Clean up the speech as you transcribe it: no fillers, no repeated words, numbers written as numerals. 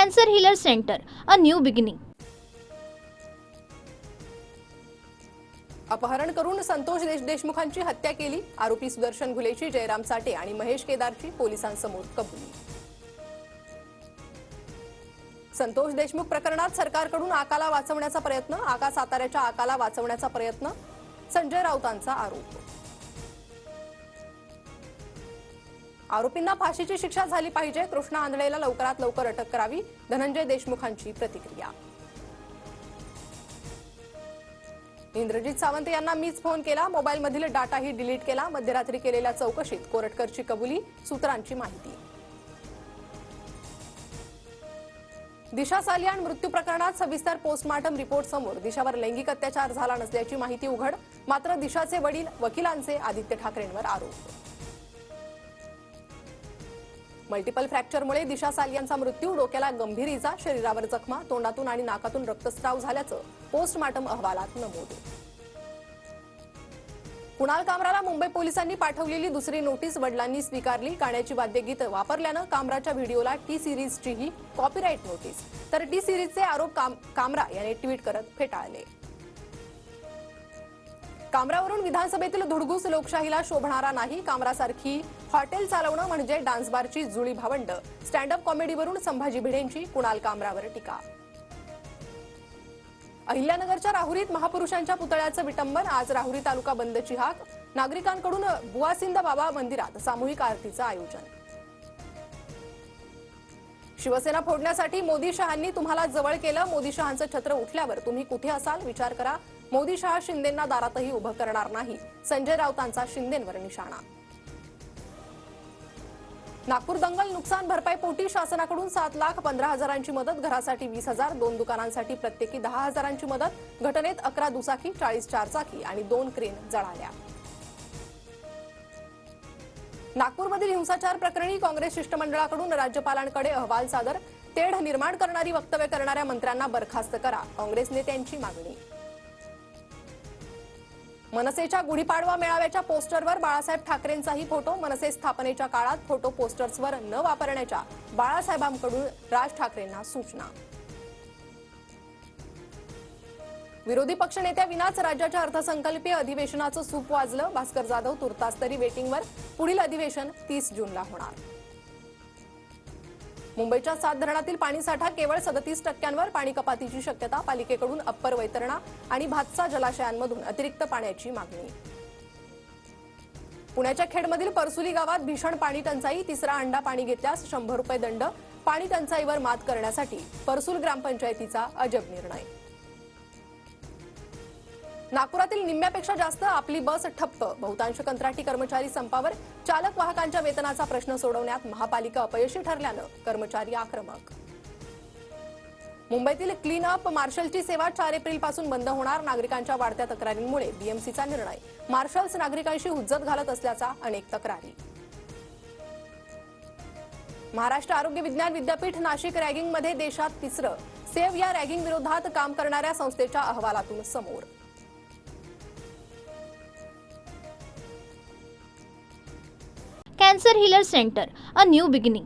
Cancer healer centre, a new beginning. अपहरण करून संतोष देशमुखांची हत्या केली. आरोपी सुदर्शन घुलेची, जयराम साठे आणि महेश केदारची पोलिसांसमोर कबुली. संतोष देशमुख प्रकरणात सरकारकडून आकाला वाचवण्याचा प्रयत्न. साताऱ्याच्या आकाला वाचवण्याचा प्रयत्न, संजय राऊतांचा आरोप. आरोपींना फाशीची शिक्षा झाली पाहिजे. कृष्णा आंधळेला लवकरात लवकर अटक करावी. धनंजय देशमुखांची प्रतिक्रिया. इंद्रजित सावंत यांना मीच फोन केला. मोबाईलमधील डाटाही डिलीट केला. मध्यरात्री केलेल्या चौकशीत कोरटकरची कबुली, सूत्रांची माहिती. दिशा सालियान मृत्यू प्रकरणात सविस्तर पोस्टमार्टम रिपोर्ट समोर. दिशावर लैंगिक अत्याचार झाला नसल्याची माहिती उघड. मात्र दिशाचे वडील, वकिलांचे आदित्य ठाकरेंवर आरोप. मल्टिपल फ्रॅक्चरमुळे दिशा सालियानचा मृत्यू. डोक्याला गंभीर इजा, शरीरावर जखमा, तोंडातून आणि नाकातून रक्तस्राव झाल्याचं पोस्टमार्टम अहवालात नमूद. कुणाल कामराला मुंबई पोलिसांनी पाठवलेली दुसरी नोटीस वडिलांनी स्वीकारली. गाण्याची वाद्यगीत वापरल्यानं कामराच्या व्हिडिओला टी सिरीजचीही कॉपीराईट नोटीस. तर टी सिरीजचे आरोप कामरा याने ट्विट करत फेटाळले. कामरावरून विधानसभेतील धुडगूस लोकशाहीला शोभणारा नाही. कामरासारखी हॉटेल चालवणं म्हणजे डान्सबारची जुळी भावंड. स्टँडअप कॉमेडीवरून संभाजी भिडेंची कुणाल कामरावर टीका. अहिल्यानगरच्या राहुरीत महापुरुषांच्या पुतळ्याचं विटंबन. आज राहुरी तालुका बंदची हाक. नागरिकांकडून बुवासिंद बाबा मंदिरात सामूहिक आरतीचं आयोजन. शिवसेना फोडण्यासाठी मोदी शहांनी तुम्हाला जवळ केलं. मोदी शहांचं छत्र उठल्यावर तुम्ही कुठे असाल विचार करा. मोदी शहा शिंदेंना दारातही उभं करणार नाही. संजय राऊतांचा शिंदेंवर निशाणा. नागपूर दंगल नुकसान भरपाईपोटी शासनाकडून 7,15,000ची मदत. घरासाठी 20,000, 2 दुकानांसाठी प्रत्येकी 10,000ची मदत. घटनेत 11 दुचाकी, 40 चारचाकी आणि 2 क्रेन जळाल्या. नागपूरमधील हिंसाचार प्रकरणी काँग्रेस शिष्टमंडळाकडून राज्यपालांकडे अहवाल सादर. तेढ निर्माण करणारी वक्तव्य करणाऱ्या मंत्र्यांना बरखास्त करा, काँग्रेस नेत्यांची मागणी. मनसेच्या गुढीपाडवा मेळाव्याच्या पोस्टरवर बाळासाहेब ठाकरेंचाही फोटो. मनसे स्थापनेच्या काळात फोटो पोस्टर्सवर न वापरण्याच्या बाळासाहेबांकडून राज ठाकरेंना सूचना. विरोधी पक्षनेत्याविनाच राज्याच्या अर्थसंकल्पीय अधिवेशनाचं सूप वाजलं. भास्कर जाधव तुर्तास तरी वेटिंगवर. पुढील अधिवेशन 30 जूनला होणार. मुंबईच्या 7 धरणातील पाणीसाठा केवळ 37%वर. पाणी कपातीची शक्यता. पालिकेकडून अप्पर वैतरणा आणि भातसा जलाशयांमधून अतिरिक्त पाण्याची मागणी. पुण्याच्या खेडमधील परसुली गावात भीषण पाणी टंचाई. तिसरा अंडा पाणी घेतल्यास 100 रुपये दंड. पाणी टंचाईवर मात करण्यासाठी परसूल ग्रामपंचायतीचा अजब निर्णय. नागपुरातील निम्म्यापेक्षा जास्त आपली बस ठप्प. बहुतांश कंत्राटी कर्मचारी संपावर. चालक वाहकांच्या वेतनाचा प्रश्न सोडवण्यात महापालिका अपयशी ठरल्यानं कर्मचारी आक्रमक. मुंबईतील क्लीन अप मार्शलची सेवा 4 एप्रिलपासून बंद होणार. नागरिकांच्या वाढत्या तक्रारींमुळे बीएमसीचा निर्णय. मार्शल्स नागरिकांशी हुज्जत घालत असल्याचा अनेक तक्रारी. महाराष्ट्र आरोग्य विज्ञान विद्यापीठ नाशिक रॅगिंगमध्ये देशात तिसरं. सेव्ह या रॅगिंग विरोधात काम करणाऱ्या संस्थेच्या अहवालातून समोर. Cancer healer centre, a new beginning.